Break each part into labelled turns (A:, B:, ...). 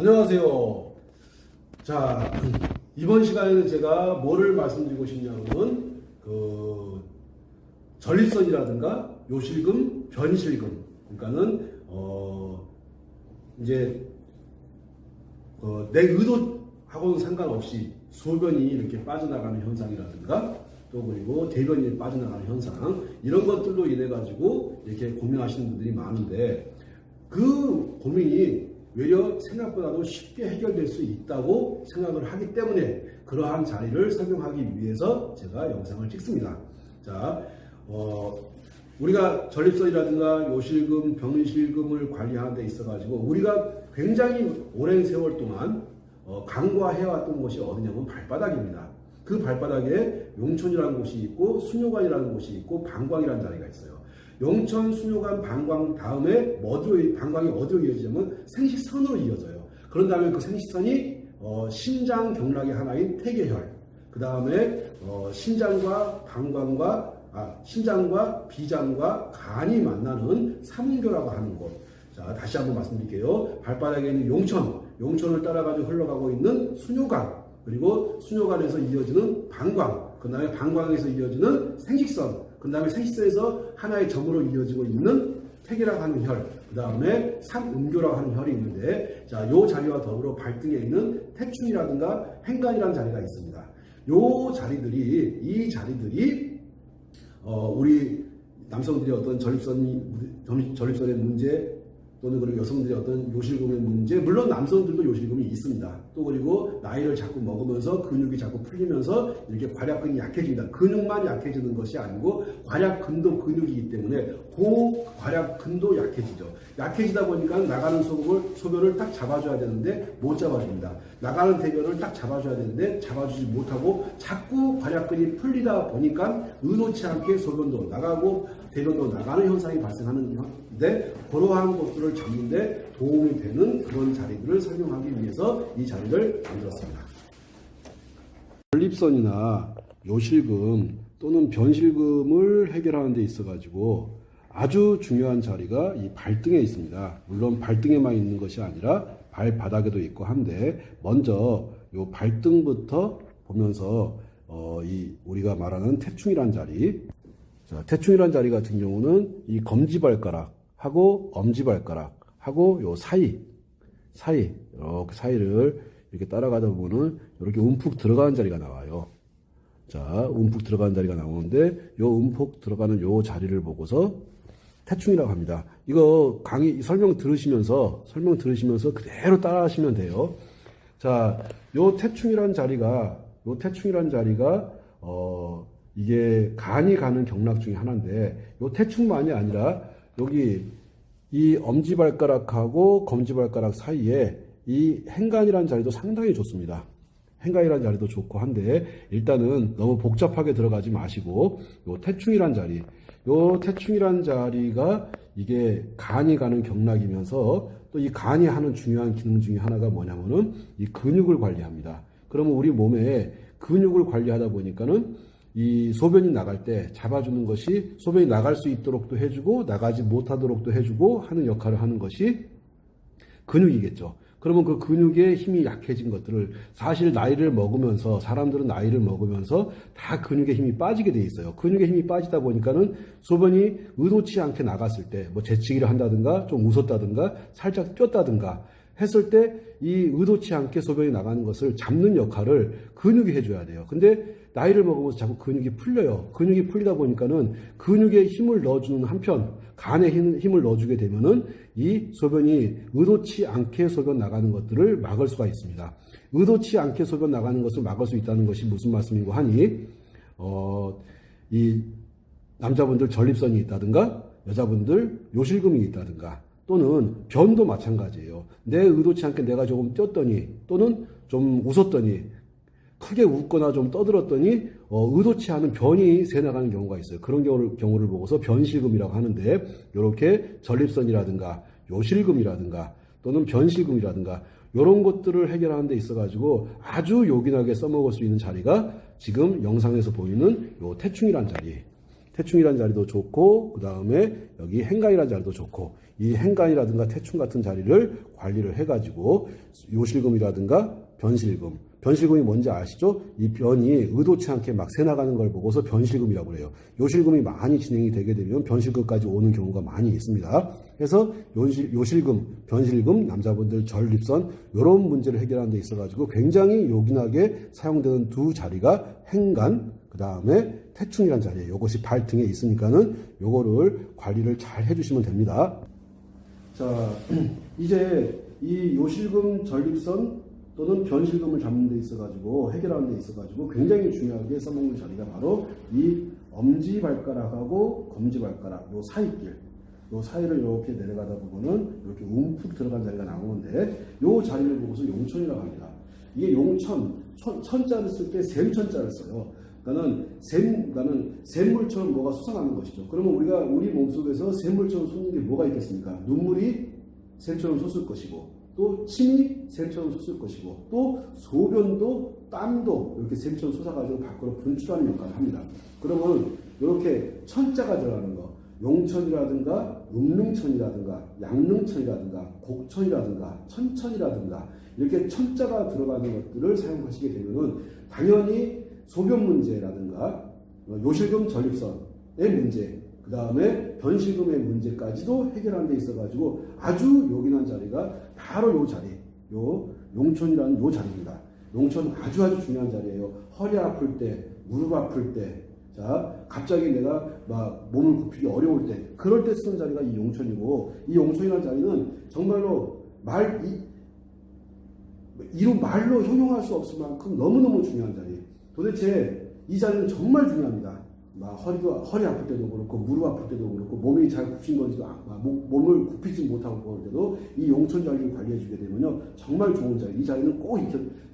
A: 안녕하세요. 자, 이번 시간에는 제가 뭐를 말씀드리고 싶냐면, 전립선이라든가 요실금, 변실금. 그러니까는, 이제, 내 의도하고는 상관없이 소변이 이렇게 빠져나가는 현상이라든가, 또 그리고 대변이 빠져나가는 현상, 이런 것들로 인해가지고 이렇게 고민하시는 분들이 많은데, 그 고민이 외려 생각보다도 쉽게 해결될 수 있다고 생각을 하기 때문에 그러한 자리를 설명하기 위해서 제가 영상을 찍습니다. 자, 우리가 전립선이라든가 요실금, 병실금을 관리하는 데 있어가지고 우리가 굉장히 오랜 세월 동안 간과해왔던 곳이 어디냐면 발바닥입니다. 그 발바닥에 용천이라는 곳이 있고 수뇨관이라는 곳이 있고 방광이라는 자리가 있어요. 용천, 수뇨관, 방광 다음에 방광이 어디로 이어지냐면 생식선으로 이어져요. 그런 다음에 그 생식선이 신장 경락의 하나인 태계혈, 그 다음에 신장과 비장과 간이 만나는 삼음교라고 하는 곳. 자, 다시 한번 말씀드릴게요. 발바닥에 있는 용천을 따라가지고 흘러가고 있는 수뇨관, 그리고 수뇨관에서 이어지는 방광, 그 다음에 방광에서 이어지는 생식선, 그 다음에 생식선에서 하나의 점으로 이어지고 있는 태계라고 하는 혈, 그 다음에 삼음교라고 하는 혈이 있는데, 자, 요 자리와 더불어 발등에 있는 태충이라든가 행간이라는 자리가 있습니다. 이 자리들이 우리 남성들이 어떤 전립선의 문제, 또는 그리고 여성들의 어떤 요실금의 문제, 물론 남성들도 요실금이 있습니다. 또 그리고 나이를 자꾸 먹으면서 근육이 자꾸 풀리면서 이렇게 괄약근이 약해진다. 근육만 약해지는 것이 아니고 괄약근도 근육이기 때문에 그 괄약근도 약해지죠. 약해지다 보니까 나가는 소변을 딱 잡아줘야 되는데 못 잡아줍니다. 나가는 대변을 딱 잡아줘야 되는데 잡아주지 못하고 자꾸 괄약근이 풀리다 보니까 의도치 않게 소변도 나가고 대변도 나가는 현상이 발생하는데, 그러한 것들을 잡는데 도움이 되는 그런 자리들을 설명하기 위해서 이 자리를 만들었습니다. 전립선이나 요실금 또는 변실금을 해결하는 데 있어 가지고 아주 중요한 자리가 이 발등에 있습니다. 물론 발등에만 있는 것이 아니라 발바닥에도 있고 한데, 먼저 요 발등부터 보면서 우리가 말하는 태충이란 자리, 자, 태충이란 자리 같은 경우는 이 검지발가락하고 엄지발가락하고 요 사이를 이렇게 따라가다 보면은 이렇게 움푹 들어가는 자리가 나와요. 자, 움푹 들어가는 자리가 나오는데, 요 움푹 들어가는 요 자리를 보고서 태충이라고 합니다. 이거 강의 설명 들으시면서 그대로 따라 하시면 돼요. 자, 요 태충이란 자리가 이게 간이 가는 경락 중에 하나인데, 요 태충만이 아니라 여기 이 엄지발가락하고 검지발가락 사이에 이 행간이라는 자리도 상당히 좋습니다. 행간이라는 자리도 좋고 한데, 일단은 너무 복잡하게 들어가지 마시고 요 태충이란 자리가 이게 간이 가는 경락이면서 또 이 간이 하는 중요한 기능 중에 하나가 뭐냐면은 이 근육을 관리합니다. 그러면 우리 몸에 근육을 관리하다 보니까는 이 소변이 나갈 때 잡아주는 것이, 소변이 나갈 수 있도록도 해주고 나가지 못하도록도 해주고 하는 역할을 하는 것이 근육이겠죠. 그러면 그 근육의 힘이 약해진 것들을, 사실 사람들은 나이를 먹으면서 다 근육의 힘이 빠지게 돼 있어요. 근육의 힘이 빠지다 보니까는 소변이 의도치 않게 나갔을 때, 뭐 재치기를 한다든가 좀 웃었다든가 살짝 뛰었다든가 했을 때 이 의도치 않게 소변이 나가는 것을 잡는 역할을 근육이 해줘야 돼요. 근데 나이를 먹으면서 자꾸 근육이 풀려요. 근육이 풀리다 보니까는 근육에 힘을 넣어주는 한편, 간에 힘을 넣어주게 되면은 이 소변이 의도치 않게 소변 나가는 것들을 막을 수가 있습니다. 의도치 않게 소변 나가는 것을 막을 수 있다는 것이 무슨 말씀이고 하니, 이 남자분들 전립선이 있다든가 여자분들 요실금이 있다든가 또는 변도 마찬가지예요. 내 의도치 않게 내가 조금 뛰었더니 또는 좀 웃었더니, 크게 웃거나 좀 떠들었더니 의도치 않은 변이 새나가는 경우가 있어요. 그런 경우를 보고서 변실금이라고 하는데, 이렇게 전립선이라든가 요실금이라든가 또는 변실금이라든가 이런 것들을 해결하는 데 있어 가지고 아주 요긴하게 써먹을 수 있는 자리가 지금 영상에서 보이는 요 태충이란 자리. 태충이라는 자리도 좋고 그 다음에 여기 행간이라는 자리도 좋고 이 행간이라든가 태충 같은 자리를 관리를 해가지고 요실금이라든가 변실금이 뭔지 아시죠? 이 변이 의도치 않게 막 새나가는 걸 보고서 변실금이라고 그래요. 요실금이 많이 진행이 되게 되면 변실금까지 오는 경우가 많이 있습니다. 그래서 요실금, 변실금, 남자분들 전립선 이런 문제를 해결하는 데 있어가지고 굉장히 요긴하게 사용되는 두 자리가 행간, 그 다음에 태충이라는 자리예요. 이것이 발등에 있으니까는 요거를 관리를 잘 해주시면 됩니다. 자, 이제 이 요실금, 전립선 또는 변실금을 잡는 데 있어가지고 해결하는 데 있어가지고 굉장히 중요하게 써먹는 자리가 바로 이 엄지발가락하고 검지발가락 요 사이길, 요 사이를 이렇게 내려가다 보면은 이렇게 움푹 들어간 자리가 나오는데 요 자리를 보고서 용천이라고 합니다. 이게 용천, 천자를 쓸 때 샘천자를 써요. 그러니까는 샘물처럼 뭐가 솟아나는 것이죠. 그러면 우리가 우리 몸속에서 샘물처럼 솟는 게 뭐가 있겠습니까? 눈물이 샘처럼 솟을 것이고 또 침이 샘처럼 솟을 것이고 또 소변도 땀도 이렇게 샘처럼 솟아가지고 밖으로 분출하는 역할을 합니다. 그러면 이렇게 천자가 들어가는 거 용천이라든가 음릉천이라든가 양릉천이라든가 곡천이라든가 천천이라든가 이렇게 천자가 들어가는 것들을 사용하시게 되면은 당연히 소변 문제라든가 요실금 전립선의 문제 그 다음에 변실금의 문제까지도 해결하는 데 있어가지고 아주 요긴한 자리가 바로 요 자리, 요 용천이라는 요 자리입니다. 용천 아주 중요한 자리예요. 허리 아플 때, 무릎 아플 때, 자 갑자기 내가 막 몸을 굽히기 어려울 때, 그럴 때 쓰는 자리가 이 용천이고 이 용천이라는 자리는 정말로 이루 말로 형용할 수 없을 만큼 너무너무 중요한 자리. 도대체 이 자리는 정말 중요합니다. 허리 아플 때도 그렇고 무릎 아플 때도 그렇고 몸이 잘 굽힌 건지도 몸을 굽히지 못하고 그럴 때도 이 용천 자리를 관리해 주게 되면요 정말 좋은 자리. 이 자리는 꼭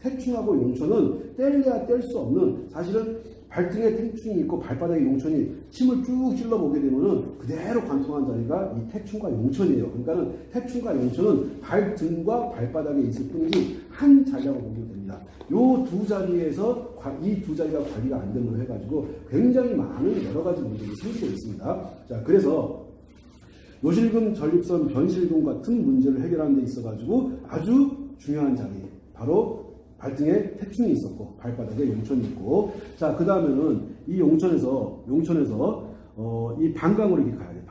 A: 태충하고 용천은 뗄래야 뗄 수 없는, 사실은 발등에 태충이 있고 발바닥에 용천이 침을 쭉 찔러보게 되면은 그대로 관통한 자리가 이 태충과 용천이에요. 그러니까는 태충과 용천은 발등과 발바닥에 있을 뿐이지 한 자리라고 보면 됩니다. 요 두 자리에서 이 두 자리가 관리가 안 되면 해가지고 굉장히 많은 여러 가지 문제가 생기고 있습니다. 자, 그래서 요실금, 전립선, 변실금 같은 문제를 해결하는 데 있어가지고 아주 중요한 자리, 바로 발등에 태충이 있었고 발바닥에 용천이 있고, 자, 그 다음에는 이 용천에서 이 방광으로 이렇게 가야 돼.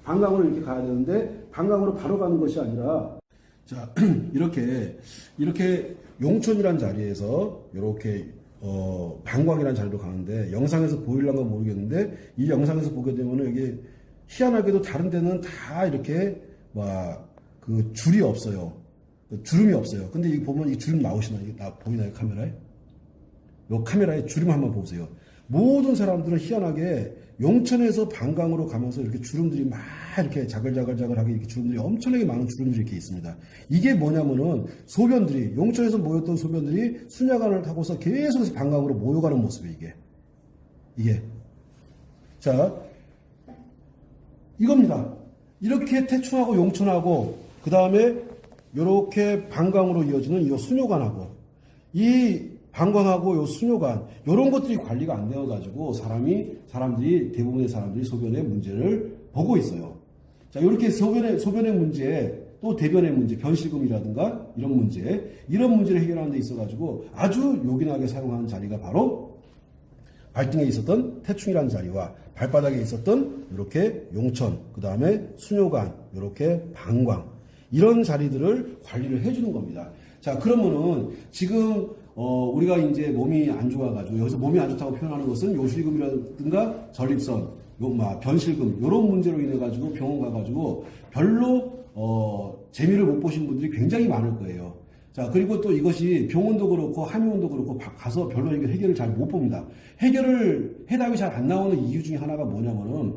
A: 방광으로 이렇게 가야 되는데 방광으로 바로 가는 것이 아니라, 자, 이렇게 용천이란 자리에서 이렇게 방광이라는 자리로 가는데 영상에서 보일란가 모르겠는데 이 영상에서 보게 되면 이게 희한하게도 다른 데는 다 이렇게 그 줄이 없어요. 주름이 없어요. 근데 이 보면 이 주름 나오시나요? 보이나요? 카메라에? 이 카메라에 주름 한번 보세요. 모든 사람들은 희한하게 용천에서 방광으로 가면서 이렇게 주름들이 막 이렇게 자글자글하게 이렇게 주름들이 엄청나게 많은 주름들이 이렇게 있습니다. 이게 뭐냐면은 소변들이 용천에서 모였던 소변들이 순야관을 타고서 계속해서 방광으로 모여가는 모습이에요. 이게 자 이겁니다. 이렇게 태충하고 용천하고 그 다음에 이렇게 방광으로 이어지는 이 수뇨관하고 이 방광하고 요 수뇨관 이런 것들이 관리가 안 되어가지고 사람들이 대부분의 사람들이 소변의 문제를 보고 있어요. 자, 이렇게 소변의 문제, 또 대변의 문제, 변실금이라든가 이런 문제를 해결하는 데 있어가지고 아주 요긴하게 사용하는 자리가 바로 발등에 있었던 태충이라는 자리와 발바닥에 있었던 이렇게 용천, 그 다음에 수뇨관, 이렇게 방광 이런 자리들을 관리를 해주는 겁니다. 자, 그러면은 지금 우리가 이제 몸이 안 좋아가지고 여기서 몸이 안 좋다고 표현하는 것은 요실금이라든가 전립선, 변실금 이런 문제로 인해 가지고 병원 가가지고 별로 재미를 못 보신 분들이 굉장히 많을 거예요. 자, 그리고 또 이것이 병원도 그렇고 한의원도 그렇고 가서 별로 이게 해결을 잘 못 봅니다. 해답이 잘 안 나오는 이유 중에 하나가 뭐냐면은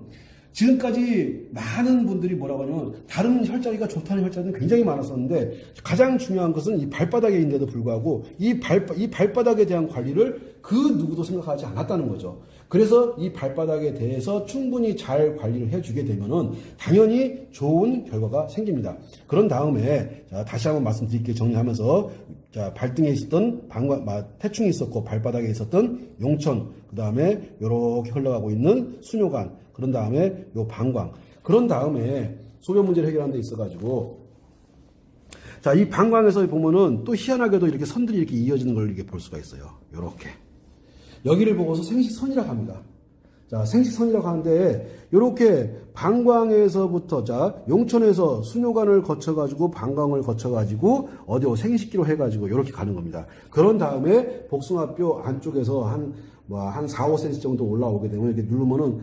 A: 지금까지 많은 분들이 뭐라고 하냐면 다른 혈자리가 좋다는 혈자리는 굉장히 많았었는데 가장 중요한 것은 이 발바닥에 있는데도 불구하고 이 발바닥에 대한 관리를 그 누구도 생각하지 않았다는 거죠. 그래서 이 발바닥에 대해서 충분히 잘 관리를 해주게 되면은 당연히 좋은 결과가 생깁니다. 그런 다음에 자, 다시 한번 말씀드릴게요. 정리하면서 자, 발등에 있었던 태충이 있었고 발바닥에 있었던 용천, 그 다음에 이렇게 흘러가고 있는 수뇨관, 그런 다음에 요 방광, 그런 다음에 소변 문제를 해결하는 데 있어가지고 자, 이 방광에서 보면은 또 희한하게도 이렇게 선들이 이렇게 이어지는 걸 이렇게 볼 수가 있어요. 요렇게. 여기를 보고서 생식선이라고 합니다. 자, 생식선이라고 하는데, 요렇게 방광에서부터, 자, 용천에서 수뇨관을 거쳐가지고, 방광을 거쳐가지고, 어디로 생식기로 해가지고, 요렇게 가는 겁니다. 그런 다음에, 복숭아뼈 안쪽에서 한 4, 5cm 정도 올라오게 되면, 이렇게 누르면은,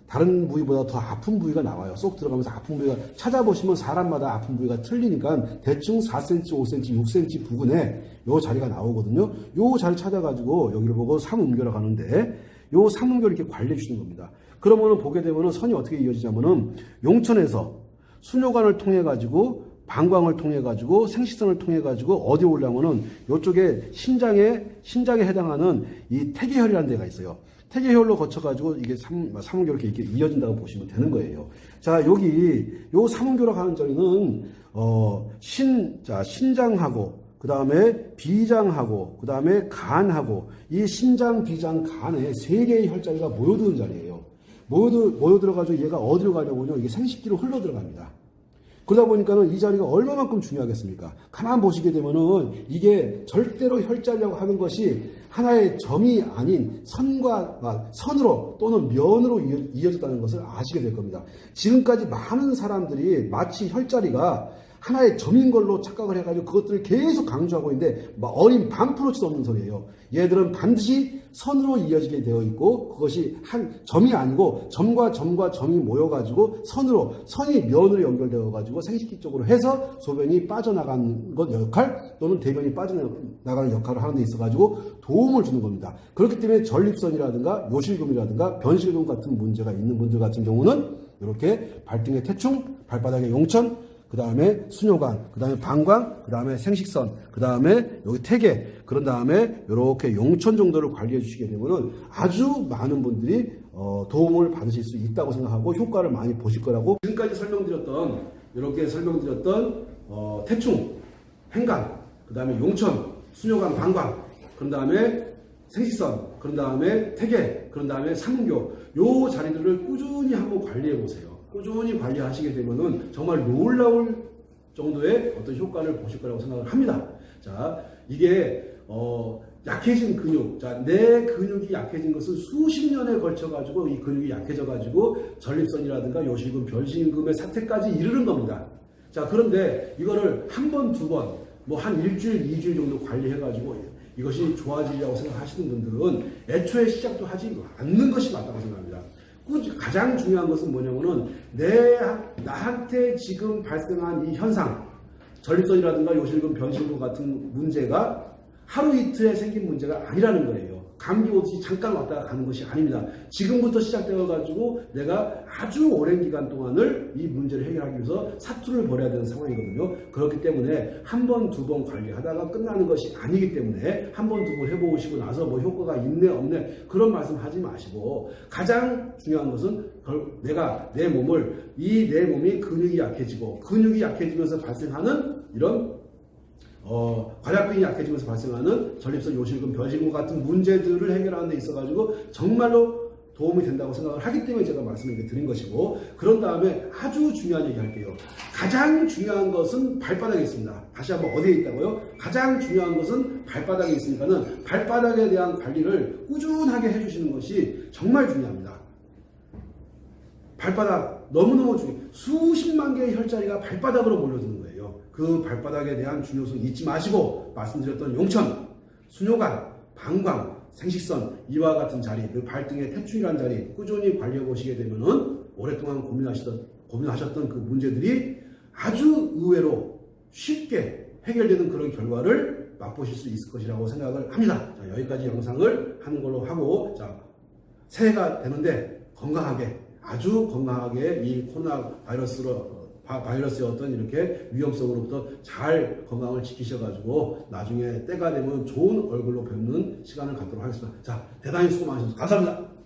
A: 다른 부위보다 더 아픈 부위가 나와요. 쏙 들어가면서 아픈 부위가, 찾아보시면 사람마다 아픈 부위가 틀리니까, 대충 4cm, 5cm, 6cm 부근에 요 자리가 나오거든요. 요 자리 찾아가지고, 여기를 보고 삼음교로 가는데, 요 삼음교를 이렇게 관리해 주시는 겁니다. 그러면은 보게 되면은 선이 어떻게 이어지냐면은, 용천에서 수뇨관을 통해 가지고, 방광을 통해 가지고, 생식선을 통해 가지고, 어디 오려면은, 요쪽에 신장에 해당하는 이 태계혈이라는 데가 있어요. 태계혈로 거쳐가지고 이게 삼음교로 이렇게 이어진다고 보시면 되는 거예요. 자, 여기 요 삼음교로 가는 저리는 신장하고 그 다음에 비장하고 그 다음에 간하고 이 신장, 비장, 간에 세 개의 혈자리가 모여드는 자리예요. 모여들어가지고 얘가 어디로 가냐면요, 이게 생식기로 흘러 들어갑니다. 그러다 보니까는 이 자리가 얼마만큼 중요하겠습니까? 가만 보시게 되면은 이게 절대로 혈자리라고 하는 것이 하나의 점이 아닌 선으로 또는 면으로 이어졌다는 것을 아시게 될 겁니다. 지금까지 많은 사람들이 마치 혈자리가 하나의 점인 걸로 착각을 해가지고 그것들을 계속 강조하고 있는데 어린 반프로치도 없는 소리예요. 얘들은 반드시 선으로 이어지게 되어 있고 그것이 한 점이 아니고 점과 점이 모여가지고 선이 면으로 연결되어가지고 생식기 쪽으로 해서 소변이 빠져나가는 것 역할 또는 대변이 빠져나가는 역할을 하는 데 있어가지고 도움을 주는 겁니다. 그렇기 때문에 전립선이라든가 요실금이라든가 변실금 같은 문제가 있는 분들 같은 경우는 이렇게 발등의 태충, 발바닥의 용천, 그 다음에 수뇨관, 그 다음에 방광, 그 다음에 생식선, 그 다음에 여기 태계, 그런 다음에 이렇게 용천 정도를 관리해 주시게 되면은 아주 많은 분들이 도움을 받으실 수 있다고 생각하고 효과를 많이 보실 거라고. 지금까지 이렇게 설명드렸던 태충, 행간, 그 다음에 용천, 수뇨관, 방광, 그런 다음에 생식선, 그런 다음에 태계, 그런 다음에 삼음교, 요 자리들을 꾸준히 한번 관리해 보세요. 꾸준히 관리하시게 되면은 정말 놀라울 정도의 어떤 효과를 보실 거라고 생각을 합니다. 자, 이게 약해진 근육, 자, 내 근육이 약해진 것은 수십 년에 걸쳐 가지고 이 근육이 약해져 가지고 전립선이라든가 요실금, 변실금의 사태까지 이르는 겁니다. 자, 그런데 이거를 한 번, 두 번, 한 일주일, 2주일 정도 관리해 가지고 이것이 좋아지려고 생각하시는 분들은 애초에 시작도 하지 않는 것이 맞다고 생각합니다. 가장 중요한 것은 뭐냐면은 나한테 지금 발생한 이 현상, 전립선이라든가 요실금, 변실금 같은 문제가 하루 이틀에 생긴 문제가 아니라는 거예요. 감기 오듯이 잠깐 왔다가 가는 것이 아닙니다. 지금부터 시작되어가지고 내가 아주 오랜 기간 동안을 이 문제를 해결하기 위해서 사투를 벌여야 되는 상황이거든요. 그렇기 때문에 한 번, 두 번 관리하다가 끝나는 것이 아니기 때문에 한 번, 두 번 해보시고 나서 효과가 있네, 없네, 그런 말씀 하지 마시고 가장 중요한 것은 내 몸이 근육이 약해지고 근육이 약해지면서 발생하는 이런 관약근이 약해지면서 발생하는 전립선, 요실금, 변실금 같은 문제들을 해결하는 데 있어가지고 정말로 도움이 된다고 생각을 하기 때문에 제가 말씀을 이렇게 드린 것이고, 그런 다음에 아주 중요한 얘기 할게요. 가장 중요한 것은 발바닥에 있습니다. 다시 한번 어디에 있다고요? 가장 중요한 것은 발바닥에 있으니까는 발바닥에 대한 관리를 꾸준하게 해주시는 것이 정말 중요합니다. 발바닥 너무너무 중요해요. 수십만 개의 혈자리가 발바닥으로 몰려드는 거예요. 그 발바닥에 대한 중요성 잊지 마시고 말씀드렸던 용천, 수뇨관, 방광, 생식선, 이와 같은 자리, 그 발등의 태충이라는 자리 꾸준히 관리해 보시게 되면은 오랫동안 고민하셨던 그 문제들이 아주 의외로 쉽게 해결되는 그런 결과를 맛보실 수 있을 것이라고 생각을 합니다. 자, 여기까지 영상을 하는 걸로 하고, 자, 새해가 되는데 아주 건강하게 이 코로나 바이러스의 어떤 이렇게 위험성으로부터 잘 건강을 지키셔가지고 나중에 때가 되면 좋은 얼굴로 뵙는 시간을 갖도록 하겠습니다. 자, 대단히 수고 많으셨습니다. 감사합니다.